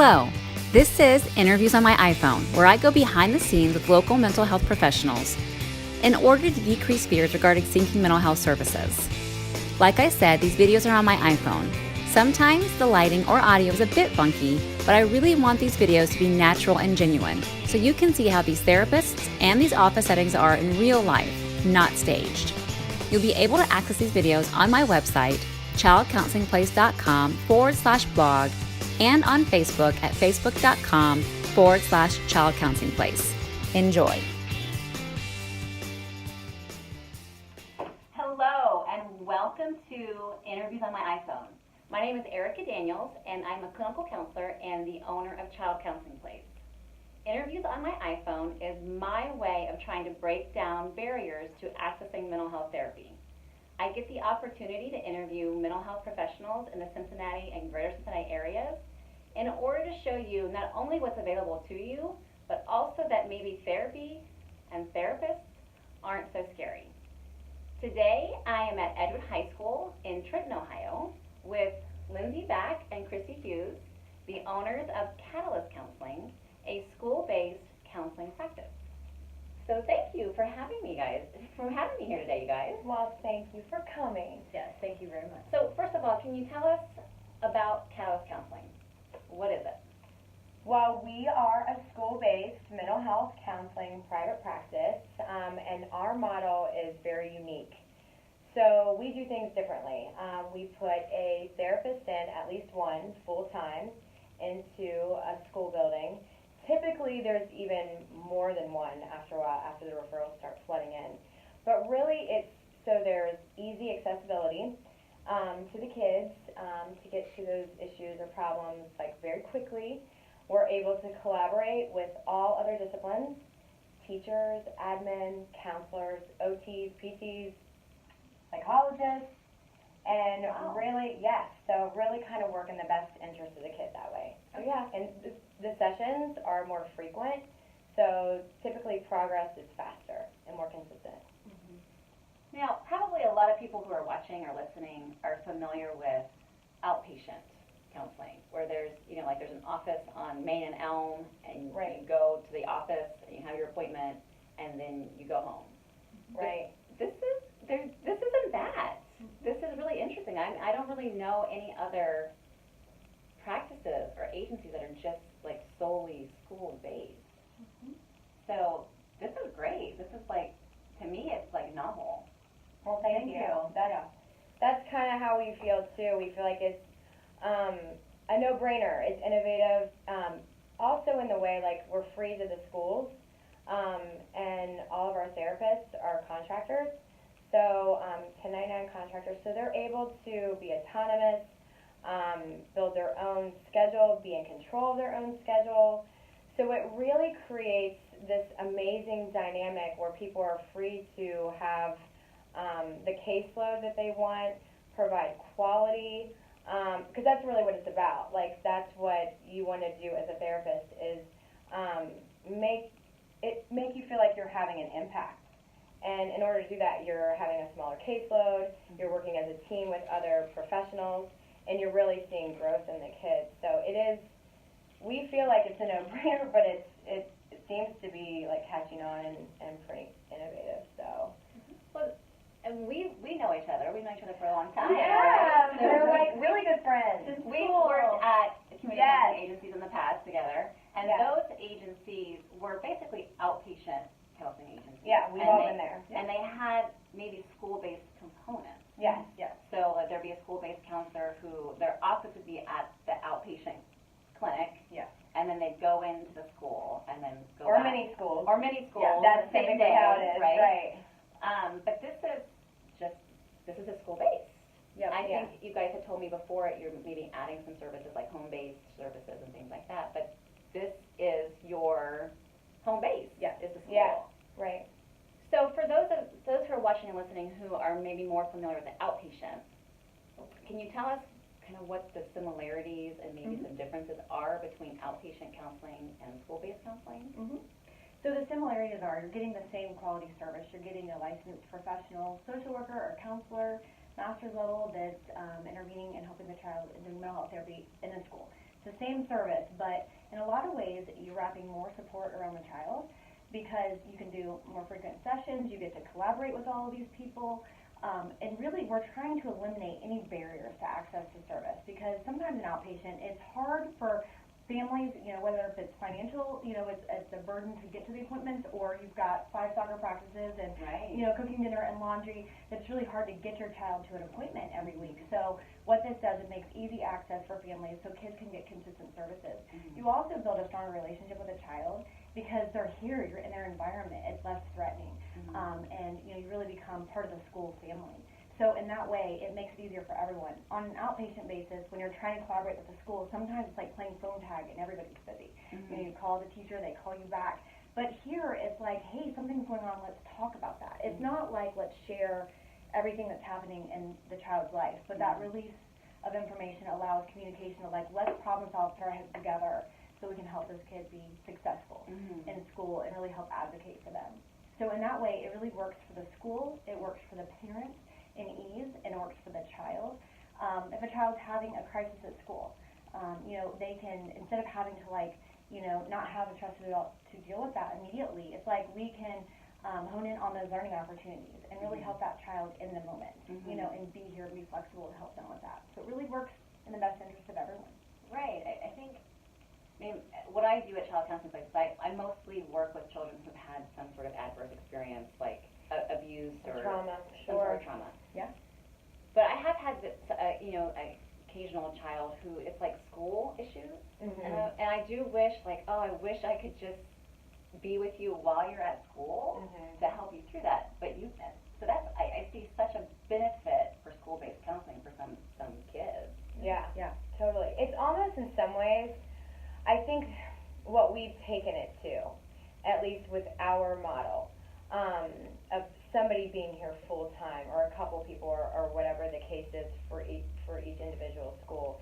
Hello, this is Interviews on My iPhone, where I go behind the scenes with local mental health professionals in order to decrease fears regarding seeking mental health services. Like I said, these videos are on my iPhone. Sometimes the lighting or audio is a bit funky, but I really want these videos to be natural and genuine, so you can see how these therapists and these office settings are in real life, not staged. You'll be able to access these videos on my website, childcounselingplace.com/blog, and on Facebook at facebook.com/childcounselingplace. Enjoy. Hello, and welcome to Interviews on My iPhone. My name is Erica Daniels, and I'm a clinical counselor and the owner of Child Counseling Place. Interviews on My iPhone is my way of trying to break down barriers to accessing mental health therapy. I get the opportunity to interview mental health professionals in the Cincinnati and greater Cincinnati areas in order to show you not only what's available to you, but also that maybe therapy and therapists aren't so scary. Today, I am at Edgewood High School in Trenton, Ohio, with Lindsay Back and Chrissy Hughes, the owners of Catalyst Counseling, a school-based counseling practice. So thank you for having me, here today, you guys. Well, thank you for coming. Yes, thank you very much. So first of all, can you tell us about Catalyst Counseling? What is it? Well, we are a school-based mental health counseling private practice, and our model is very unique. So we do things differently. We put a therapist in, at least one, full-time, into a school building. Typically, there's even more than one after a while, after the referrals start flooding in. But really, it's so there's easy accessibility to the kids to get to those issues or problems like very quickly. We're able to collaborate with all other disciplines, teachers, admin, counselors, OTs, PTs, psychologists, and so really kind of work in the best interest of the kid that way. So and the sessions are more frequent, so typically progress is faster and more consistent. Mm-hmm. Now, probably a lot of people who are watching or listening are familiar with outpatient counseling, where there's an office on Main and Elm, and you go to the office and you have your appointment, and then you go home. Right. This isn't that. This is really interesting. I don't really know any other practices or agencies that are just like solely school-based. Mm-hmm. So this is great. This is to me, it's novel. Well, thank you. That's kind of how we feel too. We feel like it's a no-brainer. It's innovative. Also in the way we're free to the schools, and all of our therapists are contractors. So 1099 contractors, so they're able to be autonomous, build their own schedule, be in control of their own schedule. So it really creates this amazing dynamic where people are free to have the caseload that they want, provide quality, because that's really what it's about. That's what you want to do as a therapist is make you feel like you're having an impact. And in order to do that, you're having a smaller caseload, you're working as a team with other professionals, and you're really seeing growth in the kids. So we feel like it's a no-brainer, but it seems to be catching on and pretty innovative. So. Well, and we know each other. We've known each other for a long time. Yeah, right? we're really good friends. We've worked at community counseling agencies in the past together, and those agencies were basically outpatient counseling agencies. Yeah, we've all been there. And they had maybe school-based components. Yes. So there'd be a school-based counselor who, their office would be at the outpatient clinic. Yeah. And then they'd go into the school and then go back. Mini schools. Yeah, that's the same typically day, how it is. Right. But this is a school-based. Yeah. I think you guys had told me before you're maybe adding some services like home-based services and things like that, but this is your home base. Is the school. Yeah. Right. So for those who are watching and listening who are maybe more familiar with the outpatient, can you tell us kind of what the similarities and maybe some differences are between outpatient counseling and school-based counseling? Mm-hmm. So the similarities are you're getting the same quality service. You're getting a licensed professional social worker or counselor, master's level that's intervening and helping the child in mental health therapy in a school. It's the same service, but in a lot of ways, you're wrapping more support around the child because you can do more frequent sessions, you get to collaborate with all of these people, and really we're trying to eliminate any barriers to access to service because sometimes in outpatient, it's hard for families, whether if it's financial, it's a burden to get to the appointments, or you've got 5 soccer practices and, Right. Cooking dinner and laundry. It's really hard to get your child to an appointment every week. So what this does, it makes easy access for families so kids can get consistent services. Mm-hmm. You also build a stronger relationship with a child because they're here, you're in their environment, it's less threatening, and you really become part of the school family. So in that way, it makes it easier for everyone. On an outpatient basis, when you're trying to collaborate with the school, sometimes it's like playing phone tag and everybody's busy. You call the teacher, they call you back. But here, it's like, hey, something's going on, let's talk about that. It's not like let's share everything that's happening in the child's life, but that release of information allows communication of like, let's problem solve, put our heads together so we can help those kids be successful in school and really help advocate for them. So in that way, it really works for the school, it works for the parents in ease, and it works for the child. If a child's having a crisis at school, they can, instead of having to not have a trusted adult to deal with that immediately, it's like we can hone in on those learning opportunities and really help that child in the moment, and be here, be flexible to help them with that. So it really works in the best interest of everyone. Right. I think, what I do at Child Counseling Place, I mostly work with children who've had some sort of adverse experience, like abuse or trauma, some sort of trauma. Yeah. But I have had this, an occasional child who it's like school issues, and I do wish, I wish I could just be with you while you're at school to help you through that. But so that's I see such a benefit for school-based counseling for some kids. Yeah, totally. It's almost in some ways, I think what we've taken it to, at least with our model, of somebody being here full time, or a couple people, or whatever the case is for each individual school,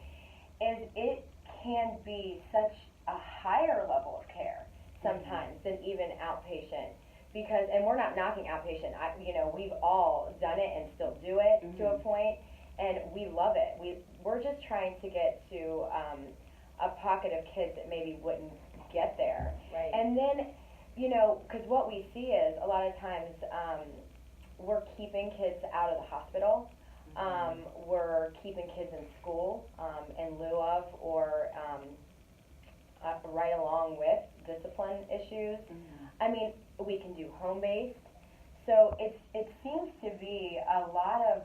is it can be such a higher level of care sometimes than even outpatient. Because, and we're not knocking outpatient, we've all done it and still do it to a point, and we love it. We're just trying to get to a pocket of kids that maybe wouldn't get there. Right. And then, because what we see is a lot of times we're keeping kids out of the hospital. We're keeping kids in school in lieu of or right along with discipline issues. I mean, we can do home-based. So it seems to be a lot of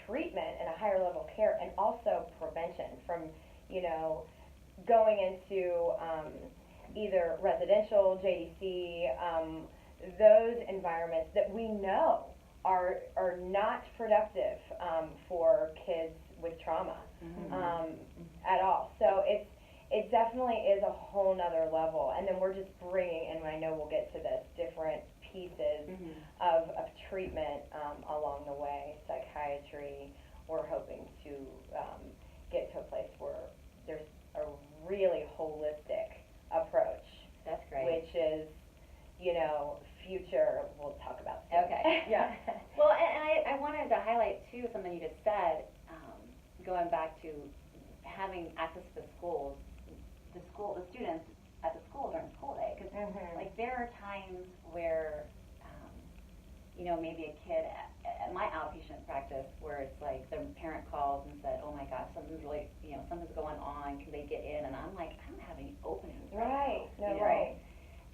treatment and a higher level of care, and also prevention from, going into either residential, JDC, those environments that we know are not productive for kids with trauma at all. So it definitely is a whole nother level. And then we're just bringing, and I know we'll get to this, different pieces of treatment along the way. Psychiatry, we're hoping to get to a place where there's a really holistic approach. That's great. Which is, future, we'll talk about. Okay. Yeah. Well, and I wanted to highlight, too, something you just said, going back to having access to the schools, the students at the school during school day. Because, there are times where, maybe a kid at my outpatient practice where it's like the parent calls and said, oh my gosh, something's going on, can they get in? And I'm like, I don't have any openings right now. Right.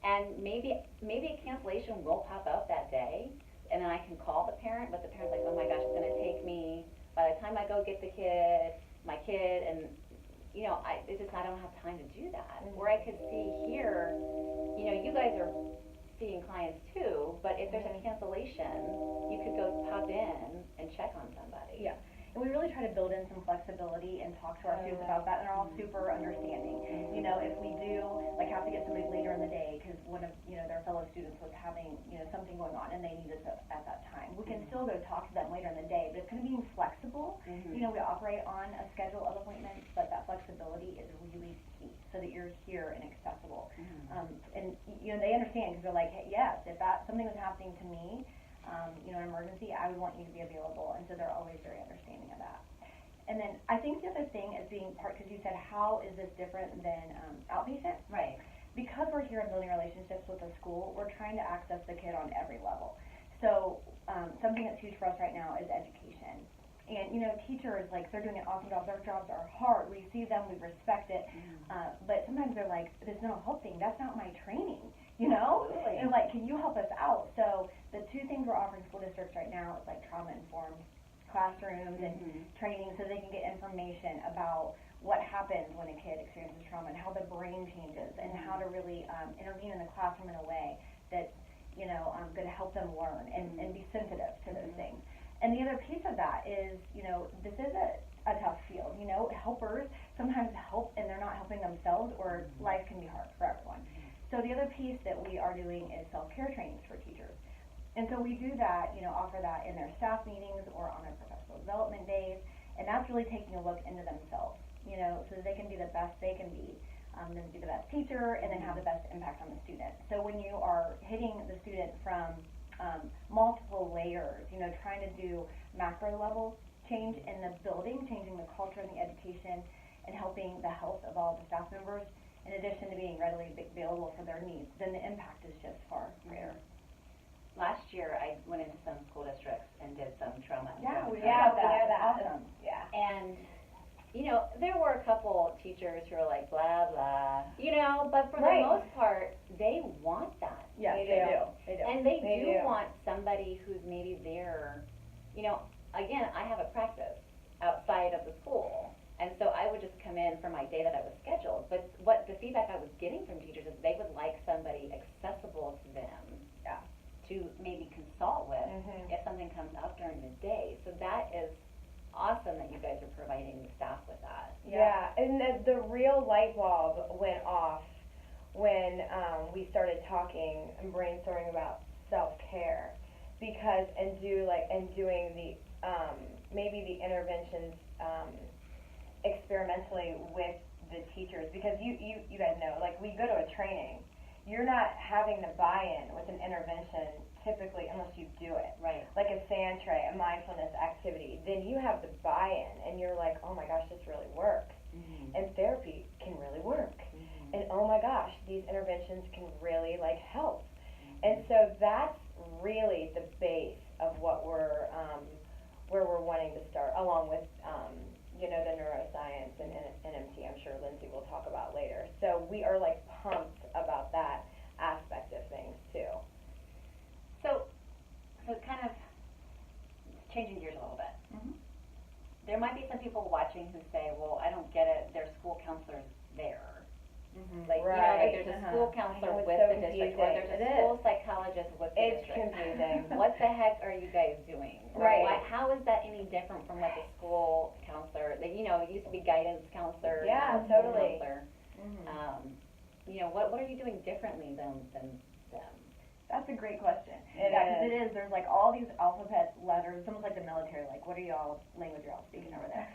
And maybe a cancellation will pop up that day, and then I can call the parent, but the parent's like, oh my gosh, it's going to take me, by the time I go get my kid, and, I don't have time to do that. Where I could see here, you guys are seeing clients too, but if there's a cancellation, you could go pop in and check on somebody. Yeah. And we really try to build in some flexibility and talk to our students about that, and they're all super understanding. If we do, have to get somebody later in the day because one of, their fellow students was having, something going on and they needed us at that time, we can still go talk to them later in the day, but it's kind of being flexible. We operate on a schedule of appointments, but that flexibility is really key so that you're here and accessible. And, they understand because they're like, hey, yes, if something was happening to me, an emergency, I would want you to be available, and so they're always very understanding of that. And then I think the other thing is being part, because you said, how is this different than outpatient? Right. Because we're here and building relationships with the school, we're trying to access the kid on every level. So something that's huge for us right now is education. And, you know, teachers, like, they're doing an awesome job. Their jobs are hard. We see them. We respect it. But sometimes they're like, this mental health thing, that's not my training, you know? Absolutely. And, like, can you help us out? So the two things we're offering school districts right now is, like, trauma-informed classrooms and training so they can get information about what happens when a kid experiences trauma and how the brain changes and how to really intervene in the classroom in a way that's, you know, going to help them learn and be sensitive to those things. And the other piece of that is, you know, this is a tough field. You know, helpers sometimes help and they're not helping themselves, or life can be hard for everyone. So the other piece that we are doing is self-care trainings for teachers. And so we do that, you know, offer that in their staff meetings or on their professional development days. And that's really taking a look into themselves, you know, so that they can be the best they can be, then be the best teacher, and then have the best impact on the student. So when you are hitting the student from multiple layers, you know, trying to do macro level change in the building, changing the culture and the education, and helping the health of all the staff members, in addition to being readily available for their needs, then the impact is just far greater. Last year, I went into some school districts and did some trauma. Yeah, we Yeah, know we know that. Awesome. Yeah. And, you know, there were a couple teachers who were like, blah, blah, you know, but for Right. the most part, they want that. Yes, They they do. do. They do. And they They do. want somebody who's maybe there, you know, again, I have a practice outside of the school. And so I would just come in for my day that I was scheduled. But what the feedback I was getting from teachers is they would like somebody accessible to them. Yeah. To maybe consult with if something comes up during the day. So that is awesome that you guys are providing the staff with that. Yeah, and the real light bulb went off when we started talking and brainstorming about self-care, because and doing the maybe the interventions experimentally with the teachers, because you guys know, like, we go to a training, you're not having the buy-in with an intervention typically unless you do it. Right. Like a sand tray, a mindfulness activity, then you have the buy-in and you're like, oh my gosh, this really works. And therapy can really work. And oh my gosh, these interventions can really like help. And so that's really the base of what we're where we're wanting to start, along with you know, the neuroscience and NMT. I'm sure Lindsay will talk about later. So we are like pumped about that aspect of things too. So kind of changing gears a little bit. There might be some people watching who say, well, I don't get it, there's school counselors there. Like, you know, like there's a school counselor It's with so the district, or there's a confusing. It school psychologist with the It's district. confusing. What the heck are you guys doing? Right. How is that any different from what the school counselor, like, you know, it used to be guidance counselor. Yeah, now it's school totally. counselor. You know, what are you doing differently than them? That's a great question. It Because is. it is. There's like all these alphabet letters. It's almost like the military. Like, what are y'all language you're all speaking over there?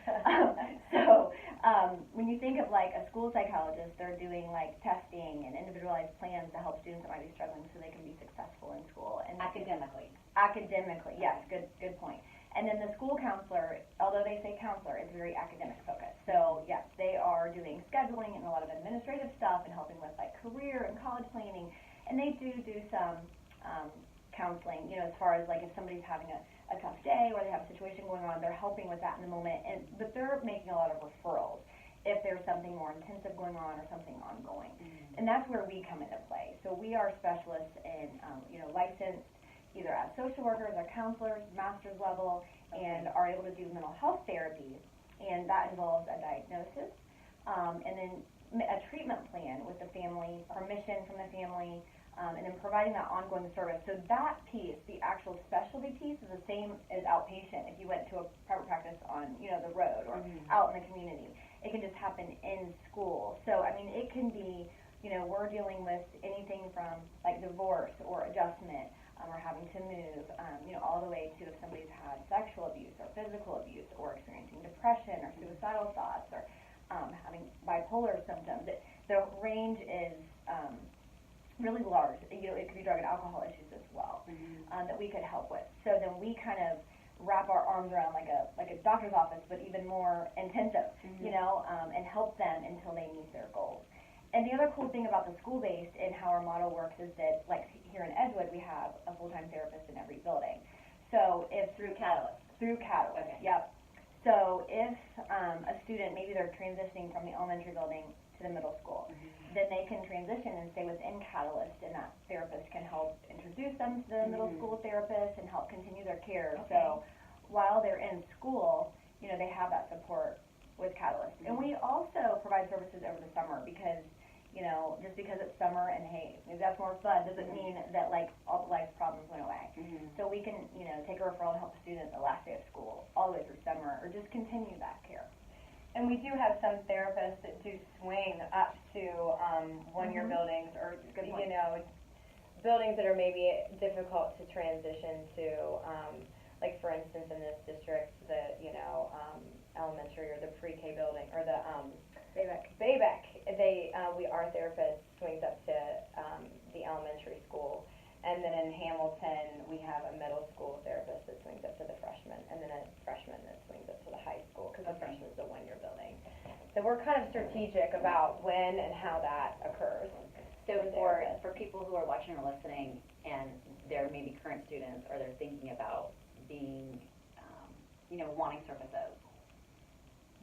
When you think of like a school psychologist, they're doing like testing and individualized plans to help students that might be struggling so they can be successful in school and Academically. academically. Yes, good point. And then the school counselor, although they say counselor, is very academic focused. So yes, they are doing scheduling and a lot of administrative stuff and helping with like career and college planning. And they do some counseling, you know, as far as like if somebody's having a tough day or they have a situation going on, they're helping with that in the moment. But they're making a lot of referrals if there's something more intensive going on or something ongoing. And that's where we come into play. So we are specialists in, you know, licensed either as social workers or counselors, master's level, and are able to do mental health therapy. And that involves a diagnosis, and then a treatment plan with the family, permission from the family, and then providing that ongoing service. So that piece, the actual specialty piece, is the same as outpatient. If you went to a private practice on, you know, the road or out in the community, it can just happen in school. So I mean, it can be, you know, we're dealing with anything from like divorce or adjustment, or having to move, you know, all the way to if somebody's had sexual abuse or physical abuse or experiencing depression or suicidal thoughts or having bipolar symptoms. The range is really large. You know, it could be drug and alcohol issues as well that we could help with. So then we kind of wrap our arms around like a doctor's office, but even more intensive, you know, and help them until they meet their goals. And the other cool thing about the school-based and how our model works is that, like here in Edgewood, we have a full-time therapist in every building. So if Through Catalyst. through Catalyst, Okay. yep. So if a student, maybe they're transitioning from the elementary building to the middle school, then they can transition and stay within Catalyst, and that therapist can help introduce them to the middle school therapist and help continue their care. Okay. So while they're in school, you know, they have that support with Catalyst. And we also provide services over the summer because, you know, just because it's summer and hey, maybe that's more fun doesn't mean that like all the life's problems went away. So we can, you know, take a referral and help a student the last day of school all the way through summer or just continue that care. And we do have some therapists that do swing up to one-year buildings or, Good point. you know, buildings that are maybe difficult to transition to. Like, for instance, in this district, the, you know, elementary or the pre-K building or the Baybeck, our therapist swings up to the elementary school. And then in Hamilton, we have a middle school therapist that swings up to the freshman, and then a freshman that swings up to the high school, because the freshman is a one-year building. So we're kind of strategic about when and how that occurs. So for for people who are watching or listening, and they're maybe current students, or they're thinking about being, you know, wanting services,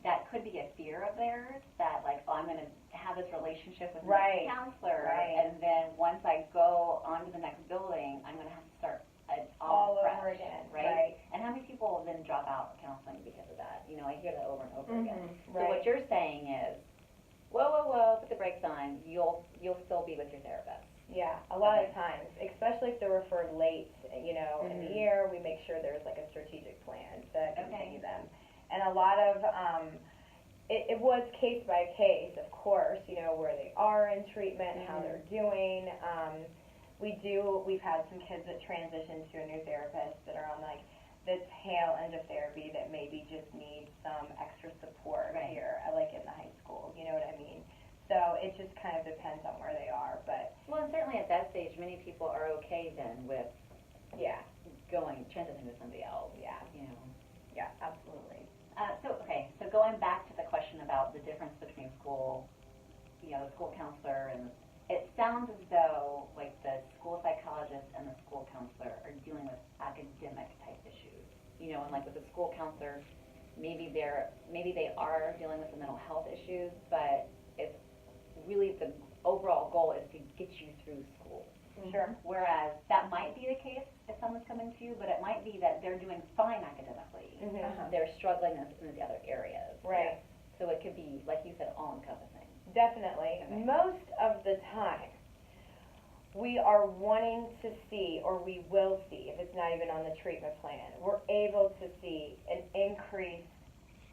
that could be a fear of theirs, that like, oh, I'm going to have this relationship with my counselor, and then once I go on to the next building, I'm going to have to start all fresh, over again, right? And how many people then drop out of counseling because of that? You know, I hear that over and over again. So Right. what you're saying is, whoa, put the brakes on, you'll still be with your therapist. Yeah, a lot of times, especially if they're referred late, you know, in the year, we make sure there's like a strategic plan to continue them. And a lot of, it was case by case, of course, you know, where they are in treatment, how they're doing. We've had some kids that transition to a new therapist that are on like the tail end of therapy that maybe just need some extra support here, like in the high school, you know what I mean? So it just kind of depends on where they are, but. Well, and certainly at that stage, many people are okay then with transitioning to somebody else. Yeah. You know. Yeah, absolutely. So going back to the question about the difference between school, you know, the school counselor, and it sounds as though like the school psychologist and the school counselor are dealing with academic type issues. You know, and like with the school counselor, maybe they are dealing with the mental health issues, but it's really the overall goal is to get you through school. Sure. Whereas that might be the case if someone's coming to you, but it might be that they're doing fine academically. They're struggling in the other areas. Right. So it could be, like you said, all-encompassing. Definitely. Okay. Most of the time, we are wanting to see, or we will see, if it's not even on the treatment plan, we're able to see an increase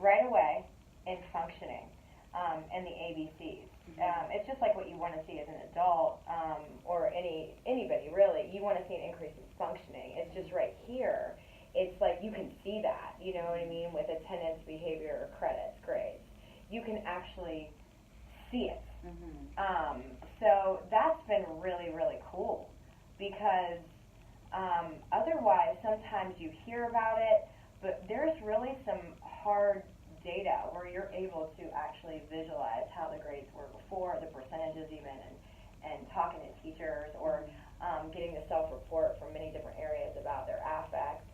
right away in functioning and the ABCs. It's just like what you want to see as an adult or anybody really. You want to see an increase in functioning. It's just right here. It's like you can see that, you know what I mean, with attendance, behavior, credits, grades. You can actually see it. So that's been really, really cool because otherwise sometimes you hear about it, but there's really some hard data where you're able to actually visualize how the grades were before, the percentages even, and talking to teachers or getting the self-report from many different areas about their affects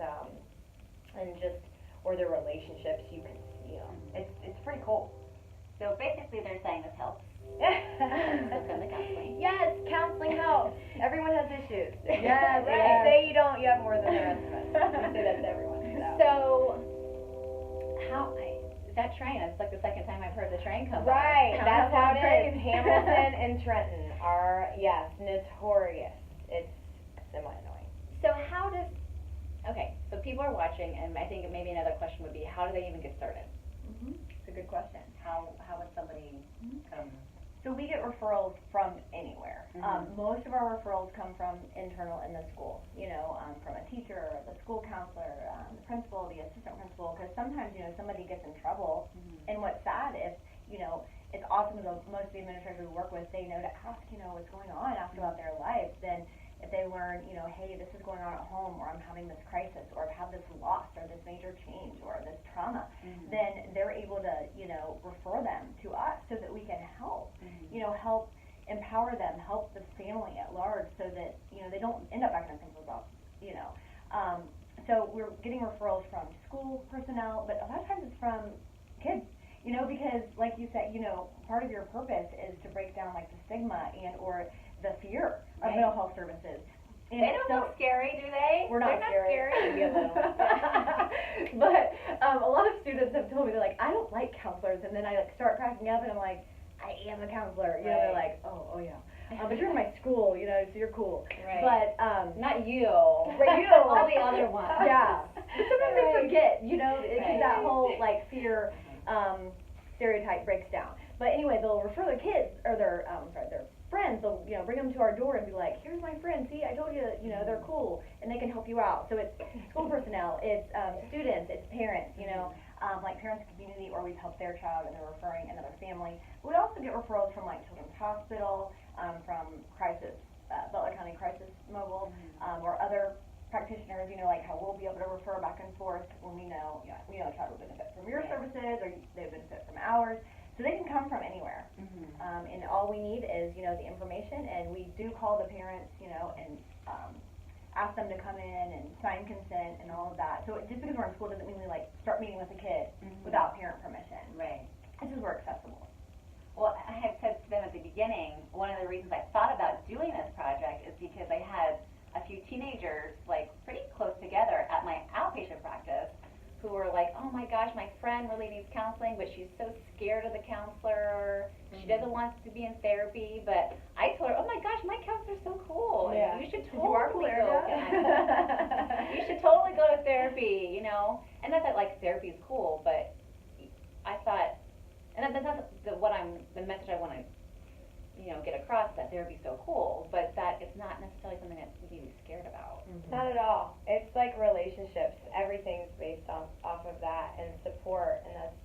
and just, or their relationships. You can, you know, it's pretty cool. So basically they're saying this helps. That's in the counseling. Yes, counseling helps. Everyone has issues. Yes, If you say you don't, you have more than the rest of us. We say that to everyone. So that train, it's like the second time I've heard the train come Right, by. that's how it is. Hamilton and Trenton are, yes, notorious. It's semi-annoying. So so people are watching, and I think maybe another question would be, how do they even get started? It's a good question. How would somebody come? So we get referrals from anywhere. Most of our referrals come from internal in the school, you know, from a teacher, the school counselor, the principal, the assistant principal, because sometimes, you know, somebody gets in trouble, and what's sad is, you know, it's awesome that most of the administrators we work with, they know to ask, you know, what's going on, ask about their life, then if they learn, you know, hey, this is going on at home, or I'm having this crisis, or I've had this loss, or this major change, or this trauma, then they're able to, you know, refer them to us so that we can help, you know, help empower them, help the family at large so that, you know, they don't end up back in the principal's office, you know. So we're getting referrals from school personnel, but a lot of times it's from kids, you know, because like you said, you know, part of your purpose is to break down like the stigma and or the fear of mental health services. And they don't look scary, do they? We're not They're scary. Maybe a little. But a lot of students have told me, they're like, I don't like counselors, and then I like start cracking up, and I'm like, I am a counselor. You know, they're like, oh yeah. But you're in my school, you know, so you're cool. Right. But not you. Right, you. All the other ones. Yeah. Sometimes they forget, you know, because Right. that whole like fear stereotype breaks down. But anyway, they'll refer their kids or their friends. They'll, you know, bring them to our door and be like, here's my friend. See, I told you, you know, they're cool and they can help you out. So it's school personnel, it's students, it's parents, you know. Like parents and community, or we've helped their child and they're referring another family. We also get referrals from like Children's Hospital, from Crisis, Butler County Crisis Mobile, or other practitioners, you know, like how we'll be able to refer back and forth when we know a child will benefit from your services or they benefit from ours. So they can come from anywhere. And all we need is, you know, the information, and we do call the parents, you know, and ask them to come in and sign consent and all of that. So just because we're in school doesn't mean we like start meeting with a kid without parent permission. Right. This is where accessible. Well, I had said to them at the beginning, one of the reasons I thought about doing this project is because I had a few teenagers, like, pretty close together at my outpatient practice who were like, oh my gosh, my friend really needs counseling, but she's so scared of the counselor. She doesn't want to be in therapy, but I told her, oh my gosh, my counselor's so cool. Yeah. And you should You are totally clear, go. yeah. You should totally go to therapy, you know. And not that, like, therapy is cool, but I thought, and that's not the message I want to, you know, get across, that therapy's so cool, but that it's not necessarily something that you need to be scared about. Not at all. It's like relationships. Everything's based off of that, and support, and that's,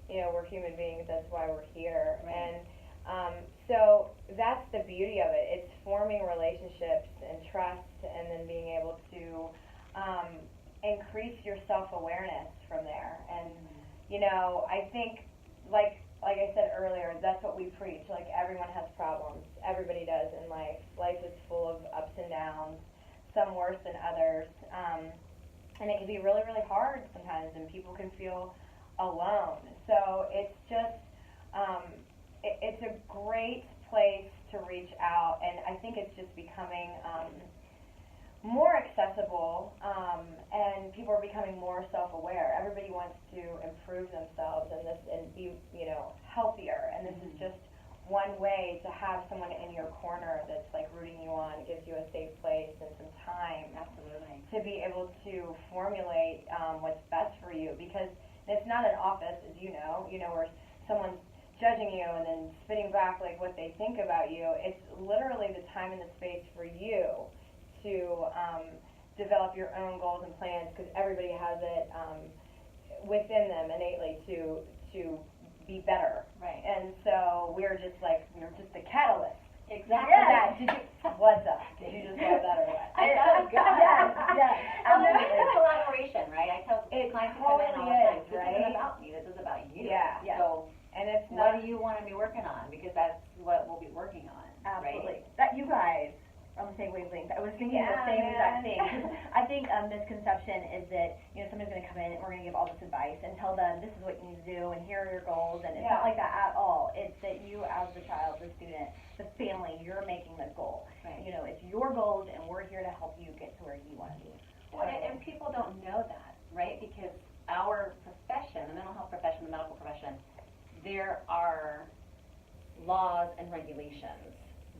you know, we're human beings, that's why we're here. Right. And so that's the beauty of it. It's forming relationships and trust, and then being able to increase your self-awareness from there. And, you know, I think, like I said earlier, that's what we preach. Like, everyone has problems. Everybody does in life. Life is full of ups and downs, some worse than others. And it can be really, really hard sometimes, and people can feel alone. So it's just, it's a great place to reach out, and I think it's just becoming more accessible, and people are becoming more self-aware. Everybody wants to improve themselves and be, you know, healthier, and this is just one way to have someone in your corner that's like rooting you on, gives you a safe place and some time to be able to formulate what's best for you, because it's not an office, as you know, where someone's judging you and then spitting back like what they think about you. It's literally the time and the space for you to develop your own goals and plans, because everybody has it within them innately to be better. Right. And so we're just the catalyst. Exactly. Yeah. What's up? Did you just love that or what? That was good. Yes. Well, there's a collaboration, right? I tell It clients to come in all the time. totally is, This right? isn't about me. This is about you. Yeah. So And it's what not. do you want to be working on? Because that's what we'll be working on. Absolutely. Right? That you guys are on the same wavelength. I was thinking the Yeah, same exact man. thing. 'Cause I think misconception is that, you know, somebody's going to come in and we're going to give all this advice and tell them this is what you need to do and here are your goals, and it's Yeah. not like that at all. It's that you as the child, the student, the family, you're making the goal. Right. You know, it's your goals, and we're here to help you get to where you want to be. Well, and people don't know that, right? Because our profession, the mental health profession, the medical profession, there are laws and regulations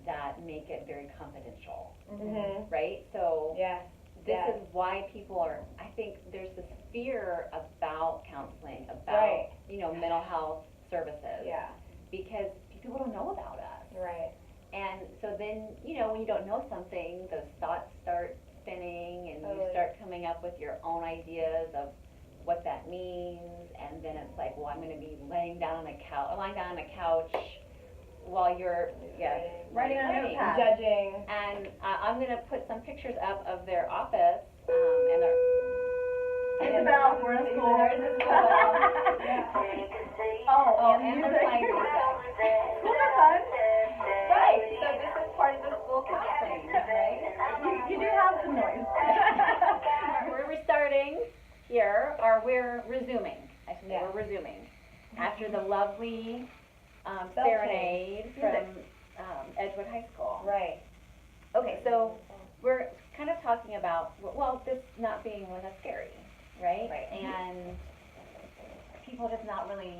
that make it very confidential, Mm-hmm. right? So Yes. this yes. is why people are, I think there's this fear about counseling, about, Right. you know, mental health services. Yeah. Because people don't know about us. Right. And so then, you know, when you don't know something, those thoughts start spinning, and you Totally. start coming up with your own ideas of what that means, and then it's like, well, I'm going to be lying down on a couch while you're, Writing on a writing. notepad. Judging. And I'm going to put some pictures up of their office, and their... Isabel, we're in school. There's Isabel. Oh, and music. they're playing music. Schools are fun. Right, so this is part of the school counseling, right? You do have some noise. We're restarting here, or we're resuming. I should say Yeah. we're resuming. After the lovely Bell serenade change. from Edgewood High School. Right. Okay, so we're kind of talking about, well, this not being really scary, right? Right. And people just not really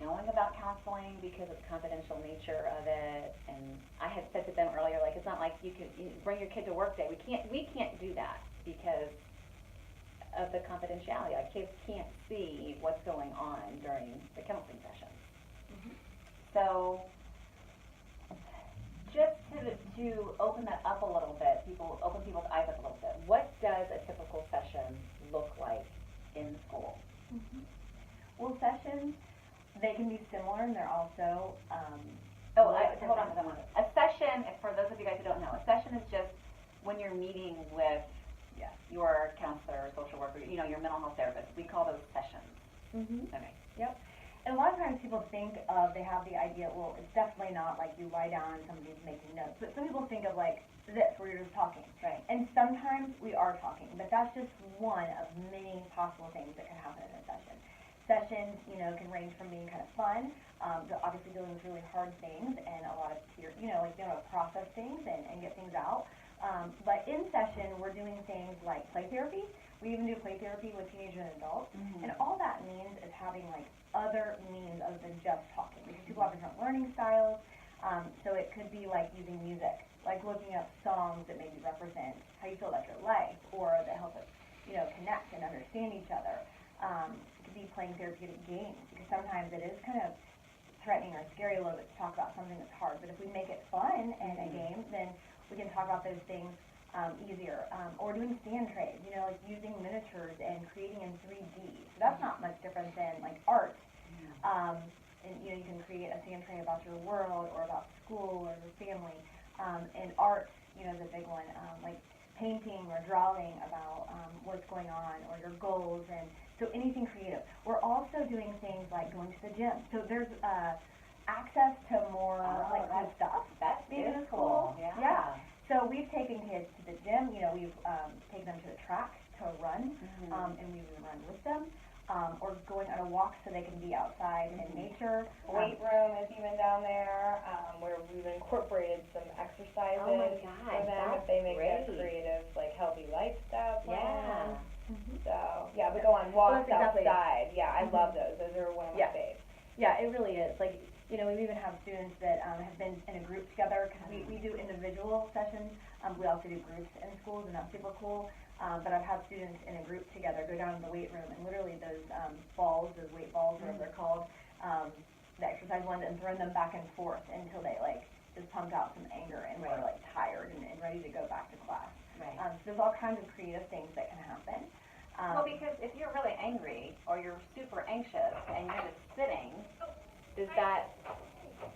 knowing about counseling because of the confidential nature of it. And I had said to them earlier, like, it's not like you bring your kid to work day. We can't do that because of the confidentiality. Like, kids can't see what's going on during the counseling sessions. So, just to open that up a little bit, open people's eyes up a little bit, what does a typical session look like in school? Well, sessions, they can be similar, and they're also, Hold on a second. A session, for those of you guys who don't know, a session is just when you're meeting with your counselor, social worker, your mental health therapist. We call those sessions. Okay. Yep. And a lot of times people think they have the idea, well, it's definitely not like you lie down and somebody's making notes. But some people think of like this, where you're just talking. Right. And sometimes we are talking, but that's just one of many possible things that can happen in a session. Sessions, can range from being kind of fun, to obviously dealing with really hard things and a lot of like being able to process things and get things out. But in session, we're doing things like play therapy. We even do play therapy with teenagers and adults. And all that means is having like other means other than just talking, because people have different learning styles. So it could be like using music, like looking up songs that maybe represent how you feel about your life, or that help us, connect and understand each other. It could be playing therapeutic games, because sometimes it is kind of threatening or scary a little bit to talk about something that's hard. But if we make it fun and a game, then we can talk about those things easier. Or doing stand trades, like using miniatures and creating in 3D. So that's not much different than like art. And you can create a sand tray about your world or about school or your family. And art, is a big one, like painting or drawing about what's going on or your goals, and so anything creative. We're also doing things like going to the gym. So there's access to more like good stuff. That's being in beautiful. school. Yeah. So we've taken kids to the gym. We've taken them to the track to run, and we would run with them. Or going on a walk so they can be outside in nature. Weight room is even down there, where we've incorporated some exercises Oh my for God, them that's if they make that great. creative, like healthy lifestyle plan. Yeah. So but go on walks Well, that's exactly it. outside. Yeah, I love those. Those are one of my faves. Yeah, it really is. Like, we even have students that have been in a group together, because we do individual sessions. We also do groups in schools, and that's super cool. But I've had students in a group together go down to the weight room, and literally those balls, those weight balls, whatever they're called, the exercise ones, and throwing them back and forth until they just pumped out some anger and were tired and ready to go back to class. Right. So there's all kinds of creative things that can happen. Well, because if you're really angry or you're super anxious and you're just sitting, does that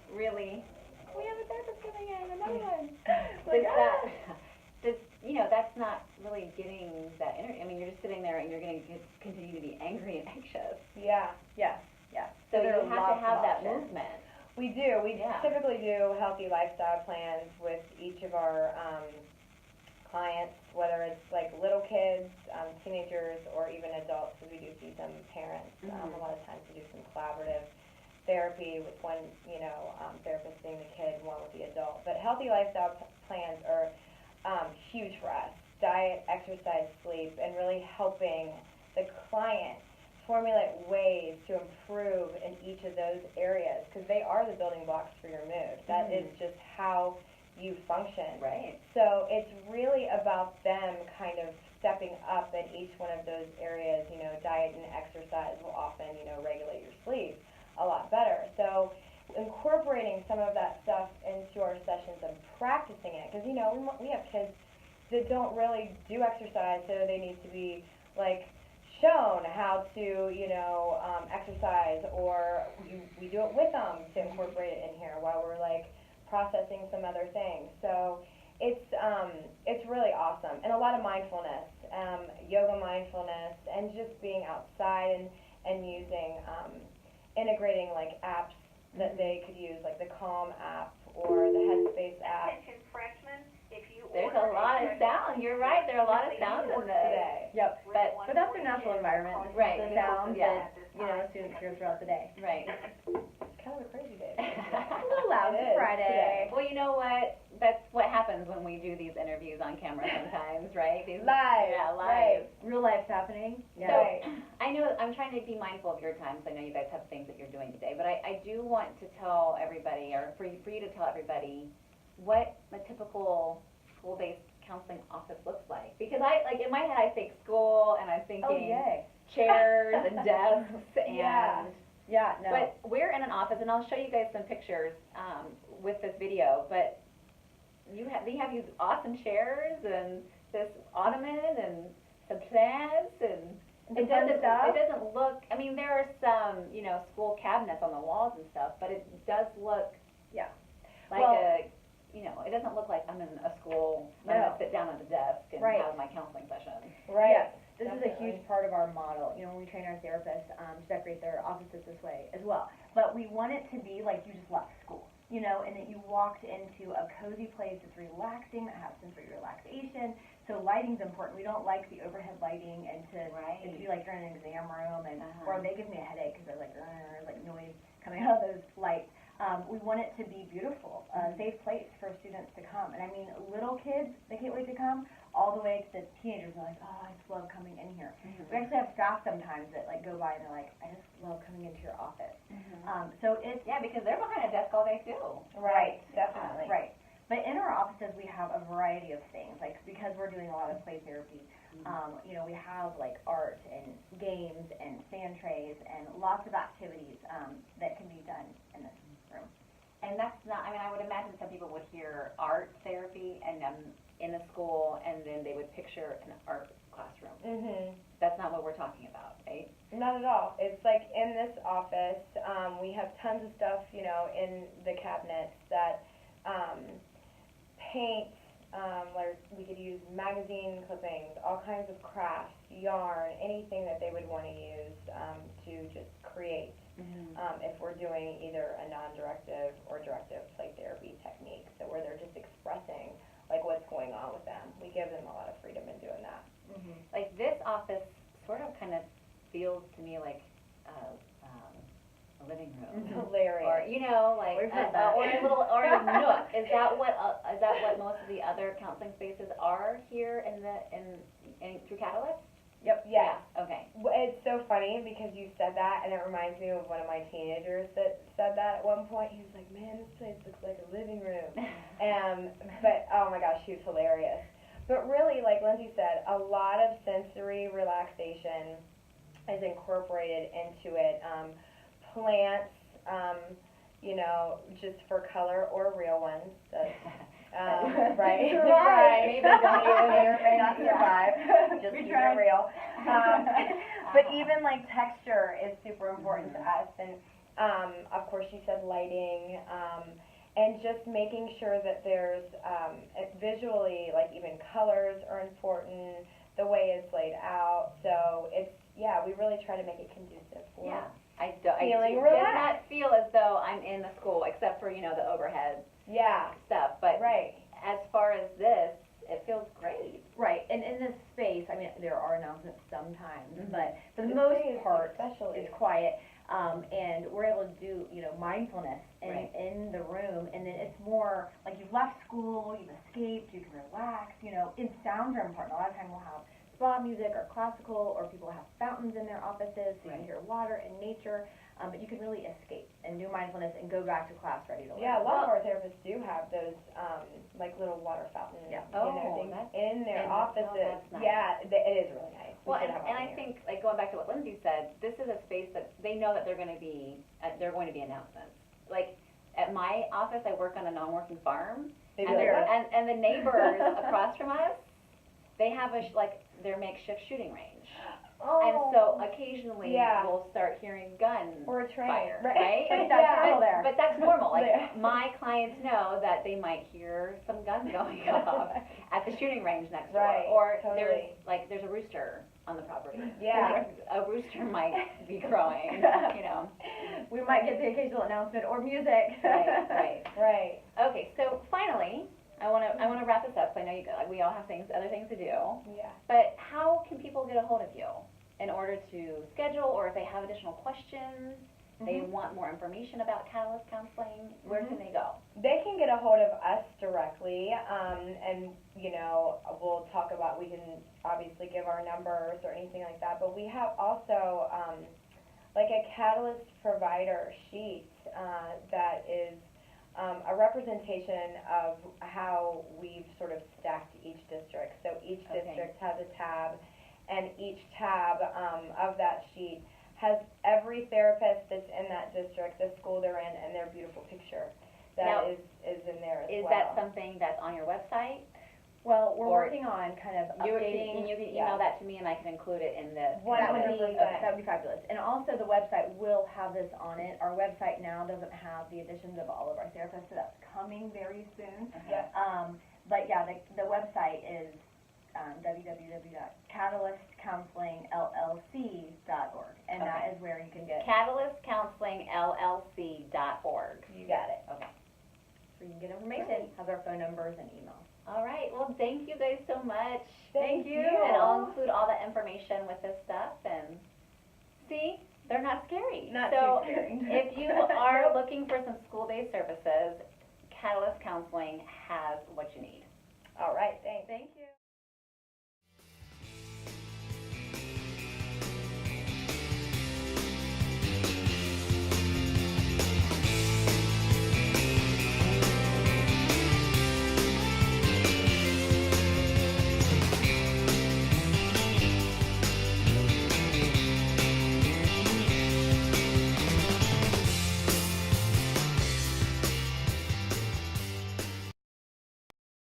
really? We have a therapist coming in, another one. That's not really getting that energy. I mean, you're just sitting there and you're going to continue to be angry and anxious. Yeah. Yes. So there you are have to lots have of that options. movement. We do. We Yeah. typically do healthy lifestyle plans with each of our clients, whether it's like little kids, teenagers, or even adults, because we do see some parents. A lot of times we do some collaborative therapy with one, therapist seeing the kid, one with the adult. But healthy lifestyle plans are huge for us. Diet, exercise, sleep, and really helping the client formulate ways to improve in each of those areas, because they are the building blocks for your mood. That is just how you function. Right. So it's really about them kind of stepping up in each one of those areas. Diet and exercise will often, regulate your sleep a lot better. So incorporating some of that stuff into our sessions and practicing it, because, we have kids that don't really do exercise, so they need to be, like, shown how to, exercise, or we do it with them to incorporate it in here while we're like processing some other things. So it's really awesome, and a lot of mindfulness, yoga mindfulness, and just being outside and using integrating like apps that they could use, like the Calm app or the Headspace app. Attention freshmen, if you There's order a lot of sound. You're right. There are a lot of sounds in this. Today. Yep, But but that's their natural environment. Right. The sounds Yeah. that, students hear throughout the day. Right. It's kind of a crazy day. A little loud, It it's is Friday. Well, you know what? That's what happens when we do these interviews on camera sometimes, right? These, Live, Yeah, right. live. Real life's happening. So, Right. I know I'm trying to be mindful of your time, so I know you guys have things that you're doing today, but I do want to tell everybody, or for you to tell everybody, what a typical school-based counseling office looks like. Because like in my head I think school, and I'm Oh, thinking yay. chairs and desks and Yeah. Yeah, no. but we're in an office, and I'll show you guys some pictures with this video. But they have these awesome chairs and this ottoman and some plants, and it doesn't look. I mean, there are some school cabinets on the walls and stuff, but it does look Yeah. like it doesn't look like I'm in a school. I'm No. gonna sit down at a desk and Right. have my counseling session. Right. Yes, this is a Definitely. huge part of our model, when we train our therapists to decorate their offices this way as well. But we want it to be like you just left school, and that you walked into a cozy place that's relaxing, that has sensory relaxation. So lighting's important. We don't like the overhead lighting and to be like you're in an exam room, and or they give me a headache because they're like noise coming out of those lights. We want it to be beautiful, a safe place for students to come. And I mean, little kids, they can't wait to come, all the way to the teenagers are like, oh, I just love coming in here. We actually have staff sometimes that like go by and they're like, I just love coming into your office. So it's, Yeah, because they're behind a desk all day too. Right. Definitely. right. But in our offices, we have a variety of things, like because we're doing a lot of play therapy, we have like art and games and sand trays and lots of activities that can be done in this room. And that's not, I would imagine some people would hear art therapy and in a school, and then they would picture an art classroom. Mhm. That's not what we're talking about, right? Not at all. It's like in this office, we have tons of stuff, in the cabinets that paint, like we could use magazine clippings, all kinds of crafts, yarn, anything that they would want to use to just create. If we're doing either a non-directive or directive play therapy technique, so where they're just expressing like what's going on with them, we give them a lot of freedom in doing that. Like this office sort of kind of feels to me like a living room. Hilarious. Or We've heard that. or a little or a nook. Is that what most of the other counseling spaces are here in through Catalyst? Yep. Yeah. Okay. Well, it's so funny because you said that, and it reminds me of one of my teenagers that said that at one point. He was like, "Man, this place looks like a living room." But oh my gosh, she was hilarious. But really, like Lindsay said, a lot of sensory relaxation is incorporated into it. Plants, just for color or real ones. That's, right. Right. Maybe may or may not survive. Just We keep tried. it real. But even like texture is super important to us, and Of course, she said lighting, and just making sure that there's visually, like even colors are important, the way it's laid out. So it's, we really try to make it conducive for I feeling does relaxed. not feel as though I'm in the school, except for the overhead stuff. But right. as far as this, it feels great. right. And in this space, I mean, there are announcements sometimes, but for the This most space part, especially. it's quiet. And we're able to do, mindfulness Right. in the room, and then it's more like you've left school, you've escaped, you can relax, and sounds are important. A lot of time we'll have spa music or classical, or people have fountains in their offices, so you hear water and nature, but you can really escape and do mindfulness and go back to class ready to learn. Yeah, a lot of our therapists do have those, like little water fountain, things that's- in their and offices. that's nice. Yeah, it is really nice. We Well, should and, have and one I here. think, like going back to what Lindsay said, this is a space that they know that they're going to be announcements. Like at my office, I work on a non-working farm, They and, do that? and the neighbors across from us, they have their makeshift shooting range. Oh, And so occasionally Yeah. we'll start hearing gun Or a train. fire, Right. right? But that's Yeah. normal there. But that's normal. Like Yeah. my clients know that they might hear some guns going off at the shooting range next door, Right, or totally. there's a rooster on the property. Yeah. Like, a rooster might be crowing, you know. We might get the occasional announcement or music. Right. Right. Okay, so finally, I want to wrap this up. So I know we all have other things to do. Yeah. But how can people get a hold of you in order to schedule, or if they have additional questions, they want more information about Catalyst Counseling, where can they go? They can get a hold of us directly, and, you know, we'll talk about, we can obviously give our numbers or anything like that, but we have also, like a Catalyst provider sheet, that is, a representation of how we've sort of stacked each district. So each Okay. district has a tab, and each tab, of that sheet has every therapist that's in that district, the school they're in, and their beautiful picture Now, that is in there as Is well. that something that's on your website? Well, we're Or working on kind of You updating. can email yeah. that to me, and I can include it in the. That would be, 100%. that would be fabulous. And also the website will have this on it. Our website now doesn't have the additions of all of our therapists, so that's coming very soon. Yeah. But yeah, the website is www.catalystcounselingllc.org, and that Okay. is where you can get, CatalystCounselingLLC.org. you got it. Okay. So you can get information, has our phone numbers and email. All right. Well, thank you guys so much. Thank you. And I'll include all the information with this stuff. And see, they're not scary. Not so too scary. if you are looking for some school-based services, Catalyst Counseling has what you need. All right, thanks. Thank you.